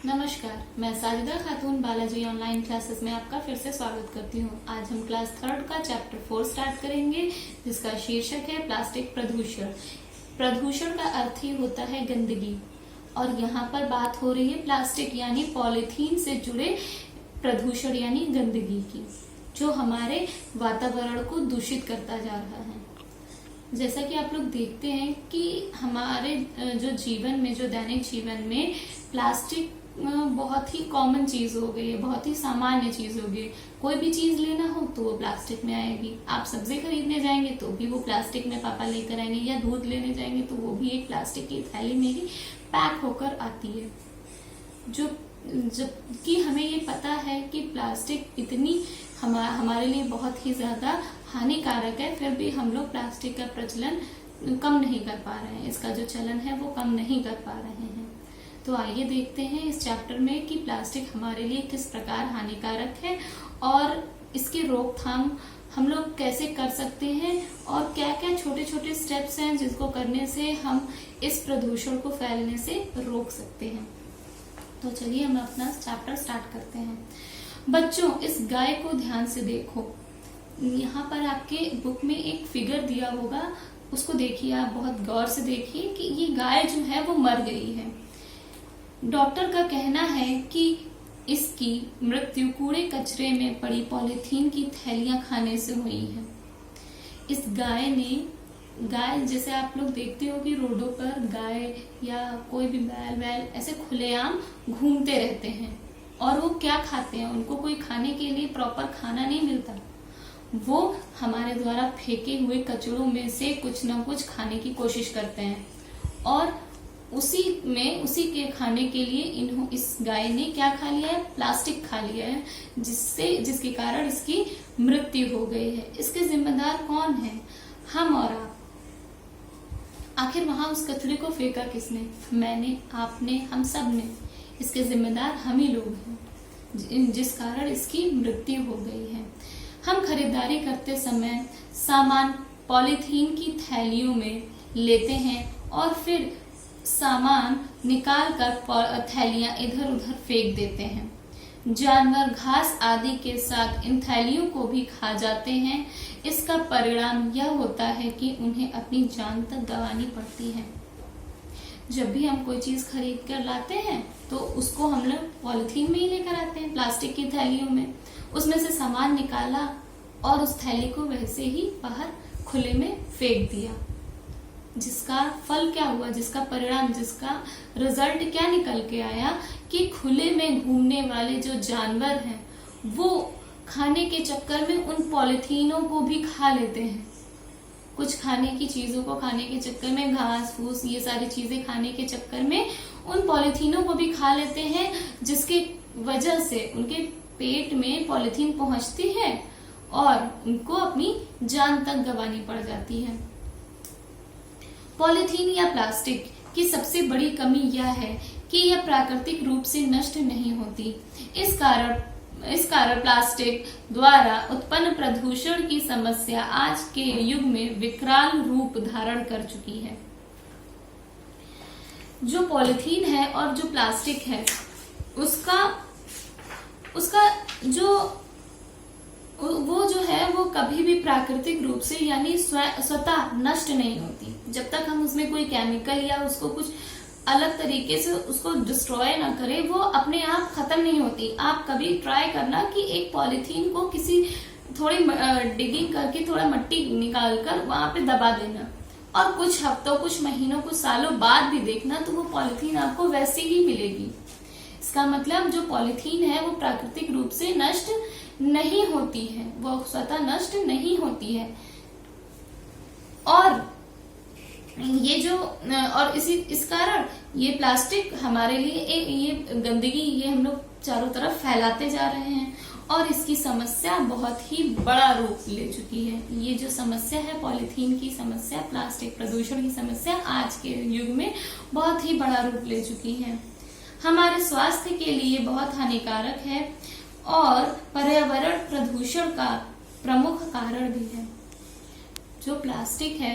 नमस्कार, मैं साजिदा खातून Balaji online classes में आपका फिर से स्वागत करती हूँ। आज हम क्लास 3 का चैप्टर 4 स्टार्ट करेंगे, जिसका शीर्षक है प्लास्टिक प्रदूषण। प्रदूषण का अर्थ ही होता है गंदगी, और यहाँ पर बात हो रही है प्लास्टिक यानी पॉलीथीन से जुड़े प्रदूषण यानी गंदगी की, जो हमारे वातावरण को दूषित करता जा रहा है। जैसा कि आप लोग देखते हैं कि हमारे जो जीवन में, जो दैनिक जीवन में प्लास्टिक बहुत ही कॉमन चीज हो गई है, बहुत ही सामान्य चीज हो गई। कोई भी चीज लेना हो तो वो प्लास्टिक में आएगी। आप सब्जी खरीदने जाएंगे तो भी वो प्लास्टिक में पापा लेकर आएंगे, या दूध लेने जाएंगे तो वो भी एक प्लास्टिक की थैली में ही पैक होकर आती है। जबकि हमें ये पता है कि प्लास्टिक इतनी हमारे लिए बहुत ही ज्यादा हानिकारक है, फिर भी हम लोग प्लास्टिक का प्रचलन कम नहीं कर पा रहे हैं। इसका जो चलन है वो कम नहीं कर पा रहे हैं। तो आइए देखते हैं इस चैप्टर में कि प्लास्टिक हमारे लिए किस प्रकार हानिकारक है और इसकी रोकथाम हम लोग कैसे कर सकते हैं, और क्या क्या छोटे छोटे स्टेप्स हैं जिसको करने से हम इस प्रदूषण को फैलने से रोक सकते हैं। तो चलिए हम अपना चैप्टर स्टार्ट करते हैं। बच्चों, इस गाय को ध्यान से देखो। यहाँ पर आपके बुक में एक फिगर दिया होगा, उसको देखिए, आप बहुत गौर से देखिए कि ये गाय जो है वो मर गई है। डॉक्टर का कहना है कि इसकी मृत्यु कूड़े कचरे में पड़ी पॉलीथीन की थैलियां खाने से हुई है। इस गाय जैसे आप लोग देखते हो कि रोडों पर गाय या कोई भी बैल ऐसे खुलेआम घूमते रहते हैं, और वो क्या खाते हैं, उनको कोई खाने के लिए प्रॉपर खाना नहीं मिलता। वो हमारे द्वारा फेंके हुए कचड़ों में से कुछ न कुछ खाने की कोशिश करते हैं, और उसी के खाने के लिए इस गाय ने क्या खा लिया है, प्लास्टिक खा लिया है, जिसके कारण इसकी मृत्यु हो गई है। इसके जिम्मेदार कौन है? हम और आप। आखिर वहां उस कचरे को फेंका किसने? मैंने, आपने, हम सब ने। इसके जिम्मेदार हम ही लोग हैं, जिस कारण इसकी मृत्यु हो गई है। हम खरीदारी करते समय सामान पॉलीथीन की थैलियों में लेते हैं, और फिर सामान निकाल कर थैलियां इधर उधर फेंक देते हैं। जानवर घास आदि के साथ इन थैलियों को भी खा जाते हैं। इसका परिणाम यह होता है कि उन्हें अपनी जान तक गंवानी पड़ती है। जब भी हम कोई चीज खरीद कर लाते हैं तो उसको हम लोग पॉलीथीन में ही लेकर आते हैं, प्लास्टिक की थैलियों में। उसमें से सामान निकाला और उस थैली को वैसे ही बाहर खुले में फेंक दिया। जिसका फल क्या हुआ, जिसका परिणाम, जिसका रिजल्ट क्या निकल के आया कि खुले में घूमने वाले जो जानवर हैं वो खाने के चक्कर में उन पॉलीथीनों को भी खा लेते हैं। कुछ खाने की चीजों को खाने के चक्कर में, घास फूस ये सारी चीजें खाने के चक्कर में उन पॉलीथीनों को भी खा लेते हैं, जिसके वजह से उनके पेट में पॉलीथीन पहुंचती है और उनको अपनी जान तक गंवानी पड़ जाती है। पॉलीथीन या प्लास्टिक की सबसे बड़ी कमी यह है कि यह प्राकृतिक रूप से नष्ट नहीं होती। इस कारण प्लास्टिक द्वारा उत्पन्न प्रदूषण की समस्या आज के युग में विकराल रूप धारण कर चुकी है। जो पॉलीथीन है और जो प्लास्टिक है, उसका जो है वो कभी भी प्राकृतिक रूप से यानी स्वतः नष्ट नहीं होती। जब तक हम उसमें कोई केमिकल या उसको कुछ अलग तरीके से उसको डिस्ट्रॉय ना करें, वो अपने आप खत्म नहीं होती। आप कभी ट्राई करना कि एक पॉलीथीन को किसी थोड़ी डिगिंग करके थोड़ा मिट्टी निकाल कर वहां पे दबा देना, और कुछ हफ्तों, कुछ महीनों, कुछ सालों बाद भी देखना तो वो पॉलीथीन आपको वैसी ही मिलेगी। इसका मतलब जो पॉलीथीन है वो प्राकृतिक रूप से नष्ट नहीं होती है, वो स्वतः नष्ट नहीं होती है। और इस कारण ये प्लास्टिक हमारे लिए ये गंदगी ये हम लोग चारों तरफ फैलाते जा रहे हैं, और इसकी समस्या बहुत ही बड़ा रूप ले चुकी है। ये जो समस्या है पॉलीथीन की समस्या, प्लास्टिक प्रदूषण की समस्या आज के युग में बहुत ही बड़ा रूप ले चुकी है। हमारे स्वास्थ्य के लिए बहुत हानिकारक है और पर्यावरण प्रदूषण का प्रमुख कारण भी है। जो प्लास्टिक है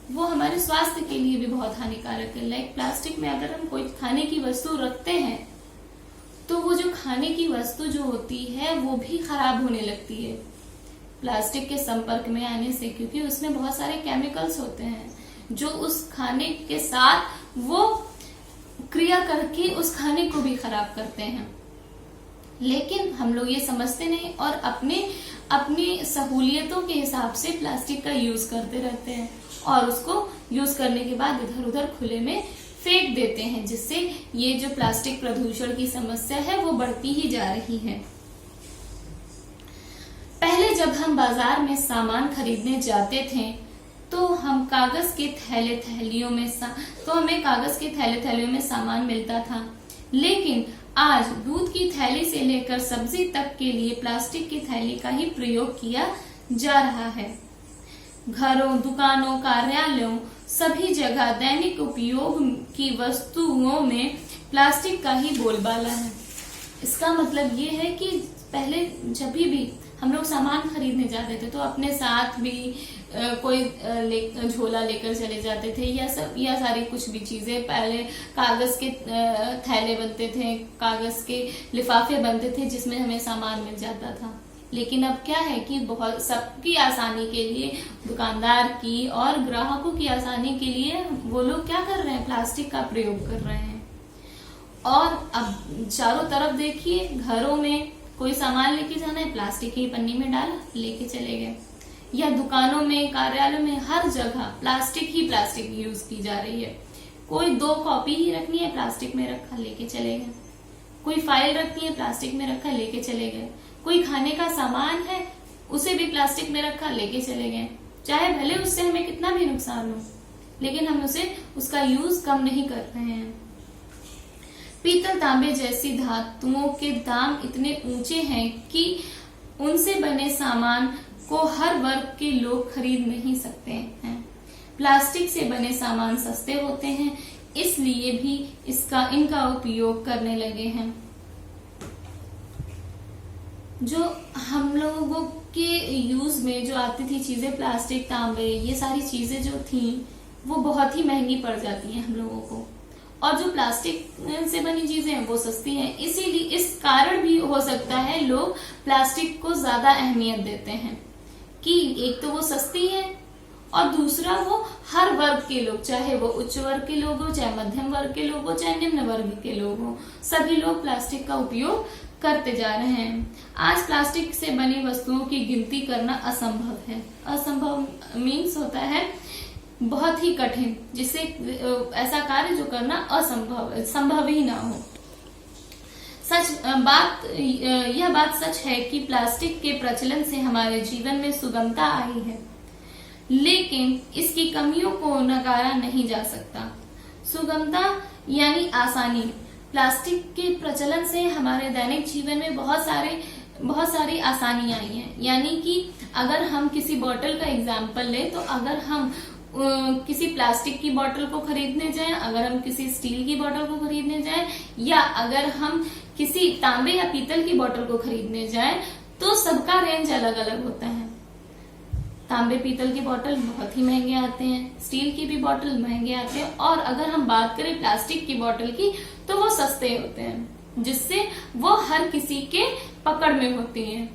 वो हमारे स्वास्थ्य के लिए भी बहुत हानिकारक है। लाइक प्लास्टिक में अगर हम कोई खाने की वस्तु रखते हैं तो वो जो खाने की वस्तु जो होती है वो भी खराब होने लगती है प्लास्टिक के संपर्क में आने से, क्योंकि उसमें बहुत सारे केमिकल्स होते हैं जो उस खाने के साथ वो क्रिया करके उस खाने को भी खराब करते हैं। लेकिन हम लोग ये समझते नहीं और अपनी सहूलियतों के हिसाब से प्लास्टिक का यूज करते रहते हैं और उसको यूज करने के बाद इधर उधर खुले में फेंक देते हैं, जिससे ये जो प्लास्टिक प्रदूषण की समस्या है वो बढ़ती ही जा रही है। पहले जब हम बाजार में सामान खरीदने जाते थे तो हम कागज के थैलियों में हमें कागज के थैलियों में सामान मिलता था, लेकिन आज दूध की थैली से लेकर सब्जी तक के लिए प्लास्टिक की थैली का ही प्रयोग किया जा रहा है। घरों, दुकानों, कार्यालयों सभी जगह दैनिक उपयोग की वस्तुओं में प्लास्टिक का ही बोलबाला है। इसका मतलब ये है कि पहले जब भी हम लोग सामान खरीदने जाते थे तो अपने साथ भी कोई झोला लेकर चले जाते थे, या सारी कुछ भी चीजें। पहले कागज के थैले बनते थे, कागज के लिफाफे बनते थे जिसमें हमें सामान मिल जाता था। लेकिन अब क्या है कि बहुत सबकी आसानी के लिए, दुकानदार की और ग्राहकों की आसानी के लिए वो लोग क्या कर रहे हैं, प्लास्टिक का प्रयोग कर रहे हैं। और अब चारों तरफ देखिए, घरों में कोई सामान लेके जाना है, प्लास्टिक की पन्नी में डाला, लेके चले गए, या दुकानों में, कार्यालयों में, हर जगह प्लास्टिक यूज की जा रही है। कोई 2 कॉपी ही रखनी है, प्लास्टिक में रखा, लेके चले गए। कोई फाइल रखनी है, प्लास्टिक में रखा, लेके चले गए। कोई खाने का सामान है, उसे भी प्लास्टिक में रखा, लेके चले गए। चाहे भले उससे हमें कितना भी नुकसान हो, लेकिन हम उसका यूज कम नहीं कर रहे हैं। पीतल, तांबे जैसी धातुओं के दाम इतने ऊंचे हैं कि उनसे बने सामान को हर वर्ग के लोग खरीद नहीं सकते हैं। प्लास्टिक से बने सामान सस्ते होते हैं, इसलिए भी इनका उपयोग करने लगे हैं। जो हम लोगों के यूज में जो आती थी चीजें, प्लास्टिक, तांबे, ये सारी चीजें जो थी वो बहुत ही महंगी पड़ जाती हैं हम लोगों को, और जो प्लास्टिक से बनी चीजें हैं वो सस्ती हैं। इसीलिए इस कारण भी हो सकता है लोग प्लास्टिक को ज्यादा अहमियत देते हैं कि एक तो वो सस्ती है और दूसरा वो हर वर्ग के लोग, चाहे वो उच्च वर्ग के लोग हो, चाहे मध्यम वर्ग के लोग हो, चाहे निम्न वर्ग के लोग हो, सभी लोग प्लास्टिक का उपयोग करते जा रहे हैं। आज प्लास्टिक से बनी वस्तुओं की गिनती करना असंभव है। असंभव मीन्स होता है बहुत ही कठिन, जिससे ऐसा कार्य जो करना संभव ही ना हो। यह बात सच है कि प्लास्टिक के प्रचलन से हमारे जीवन में सुगमता आई है, लेकिन इसकी कमियों को नकारा नहीं जा सकता। सुगमता यानी आसानी। प्लास्टिक के प्रचलन से हमारे दैनिक जीवन में बहुत सारी आसानियां आई हैं। यानी कि अगर हम किसी बोतल का एग्जाम्पल लें, तो अगर हम किसी प्लास्टिक की बोतल को खरीदने जाएं, अगर हम किसी स्टील की बोतल को खरीदने जाएं, या अगर हम किसी तांबे या पीतल की बोतल को खरीदने जाएं, तो सबका रेंज अलग अलग होता है। तांबे पीतल की बोतल बहुत ही महंगे आते हैं, स्टील की भी बोतल महंगे आते हैं, और अगर हम बात करें प्लास्टिक की बोतल की तो वो सस्ते होते हैं, जिससे वो हर किसी के पकड़ में होती हैं।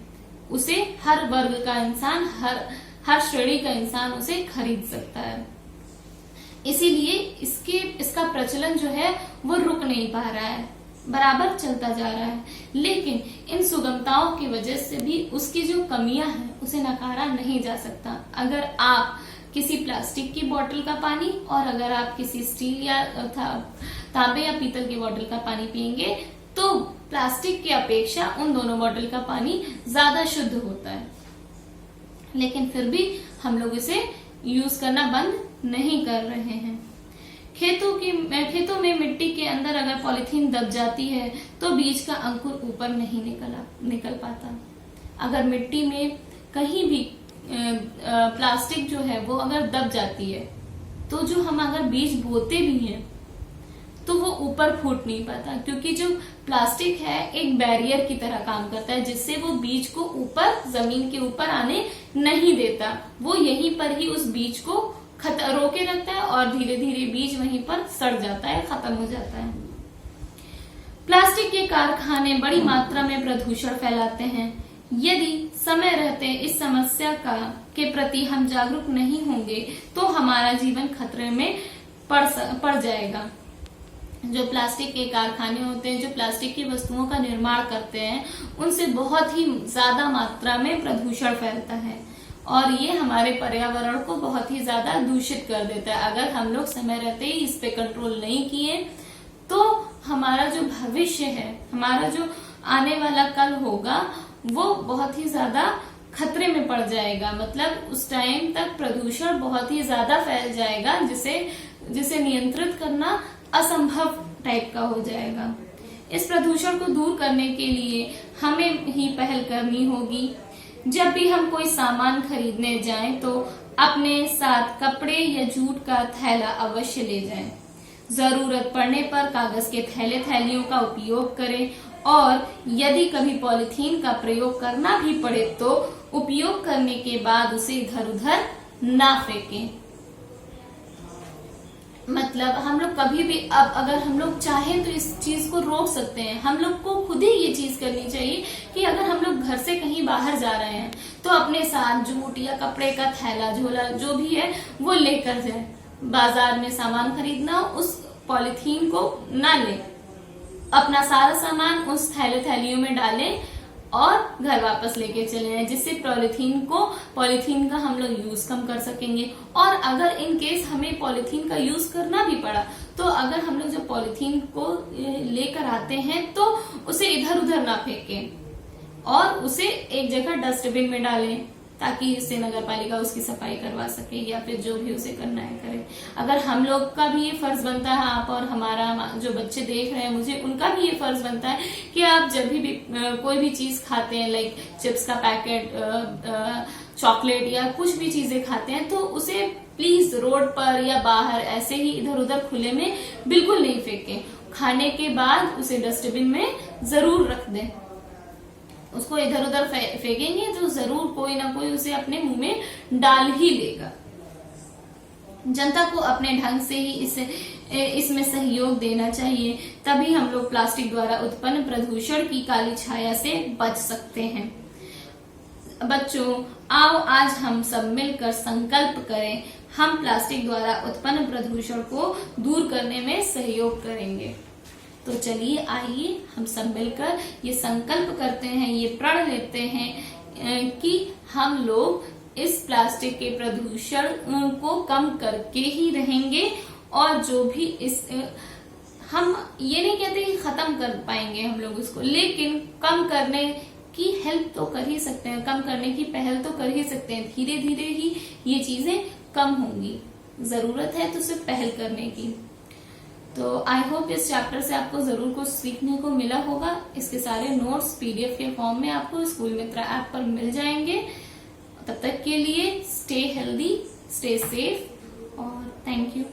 उसे हर वर्ग का इंसान, हर श्रेणी का इंसान उसे खरीद सकता है। इसीलिए इसका प्रचलन जो है वो रुक नहीं पा रहा है, बराबर चलता जा रहा है। लेकिन इन सुगमताओं की वजह से भी उसकी जो कमियां हैं उसे नकारा नहीं जा सकता। अगर आप किसी प्लास्टिक की बोतल का पानी और अगर आप किसी स्टील या तांबे या पीतल की बोतल का पानी पिएंगे, तो प्लास्टिक की अपेक्षा उन दोनों बोतल का पानी ज्यादा शुद्ध होता है। लेकिन फिर भी हम लोग इसे यूज करना बंद नहीं कर रहे हैं। खेतों में मिट्टी के अंदर अगर पॉलीथीन दब जाती है तो बीज का अंकुर ऊपर नहीं निकल पाता। अगर मिट्टी में कहीं भी प्लास्टिक जो है वो अगर दब जाती है, तो जो हम अगर बीज बोते भी हैं तो वो ऊपर फूट नहीं पाता, क्योंकि जो प्लास्टिक है एक बैरियर की तरह काम करता है, जिससे वो बीज को ऊपर, जमीन के ऊपर आने नहीं देता। वो यहीं पर ही उस बीज को रोके रखता है और धीरे धीरे बीज वहीं पर सड़ जाता है, खत्म हो जाता है। प्लास्टिक के कारखाने बड़ी मात्रा में प्रदूषण फैलाते हैं। यदि समय रहते इस समस्या के प्रति हम जागरूक नहीं होंगे तो हमारा जीवन खतरे में पड़ जाएगा। जो प्लास्टिक के कारखाने होते हैं, जो प्लास्टिक की वस्तुओं का निर्माण करते हैं, उनसे बहुत ही ज्यादा मात्रा में प्रदूषण फैलता है और ये हमारे पर्यावरण को बहुत ही ज्यादा दूषित कर देता है। अगर हम लोग समय रहते ही इस पे कंट्रोल नहीं किए तो हमारा जो भविष्य है, हमारा जो आने वाला कल होगा, वो बहुत ही ज्यादा खतरे में पड़ जाएगा। मतलब उस टाइम तक प्रदूषण बहुत ही ज्यादा फैल जाएगा जिसे नियंत्रित करना असंभव टाइप का हो जाएगा। इस प्रदूषण को दूर करने के लिए हमें ही पहल करनी होगी। जब भी हम कोई सामान खरीदने जाएं तो अपने साथ कपड़े या जूट का थैला अवश्य ले जाएं। जरूरत पड़ने पर कागज के थैलियों का उपयोग करें और यदि कभी पॉलीथीन का प्रयोग करना भी पड़े तो उपयोग करने के बाद उसे इधर उधर ना फेंकें। मतलब हम लोग कभी भी, अब अगर हम लोग चाहें तो इस चीज को रोक सकते हैं। हम लोग को खुद ही ये चीज करनी चाहिए कि अगर हम लोग घर से कहीं बाहर जा रहे हैं तो अपने साथ जूट या कपड़े का थैला, झोला जो भी है वो लेकर जाए। बाजार में सामान खरीदना, उस पॉलीथीन को ना ले, अपना सारा सामान उस थैलियों में डालें और घर वापस लेके चले जाएं, जिससे पॉलीथीन का हम लोग यूज कम कर सकेंगे। और अगर इन केस हमें पॉलीथीन का यूज करना भी पड़ा तो अगर हम लोग जब पॉलीथीन को लेकर आते हैं तो उसे इधर उधर ना फेंकें और उसे एक जगह डस्टबिन में डालें ताकि इससे नगर पालिका उसकी सफाई करवा सके या फिर जो भी उसे करना है करे। अगर हम लोग का भी ये फर्ज बनता है, आप और हमारा जो बच्चे देख रहे हैं मुझे, उनका भी ये फर्ज बनता है कि आप जब भी कोई भी चीज खाते हैं, लाइक चिप्स का पैकेट, चॉकलेट या कुछ भी चीजें खाते हैं, तो उसे प्लीज रोड पर या बाहर ऐसे ही इधर उधर खुले में बिल्कुल नहीं फेंकें। खाने के बाद उसे डस्टबिन में जरूर रख दें। उसको इधर उधर फेंकेंगे तो जरूर कोई ना कोई उसे अपने मुंह में डाल ही लेगा। जनता को अपने ढंग से ही इसमें सहयोग देना चाहिए, तभी हम लोग प्लास्टिक द्वारा उत्पन्न प्रदूषण की काली छाया से बच सकते हैं। बच्चों, आओ आज हम सब मिलकर संकल्प करें, हम प्लास्टिक द्वारा उत्पन्न प्रदूषण को दूर करने में सहयोग करेंगे। तो चलिए आइए हम सब मिलकर ये संकल्प करते हैं, ये प्रण लेते हैं कि हम लोग इस प्लास्टिक के प्रदूषण को कम करके ही रहेंगे और जो भी हम ये नहीं कहते कि खत्म कर पाएंगे हम लोग उसको, लेकिन कम करने की हेल्प तो कर ही सकते हैं, कम करने की पहल तो कर ही सकते हैं। धीरे धीरे ही ये चीजें कम होंगी। जरूरत है तो सिर्फ पहल करने की। तो आई होप इस चैप्टर से आपको जरूर कुछ सीखने को मिला होगा। इसके सारे नोट्स PDF के फॉर्म में आपको स्कूल मित्र ऐप पर मिल जाएंगे। तब तक के लिए स्टे हेल्दी, स्टे सेफ और थैंक यू।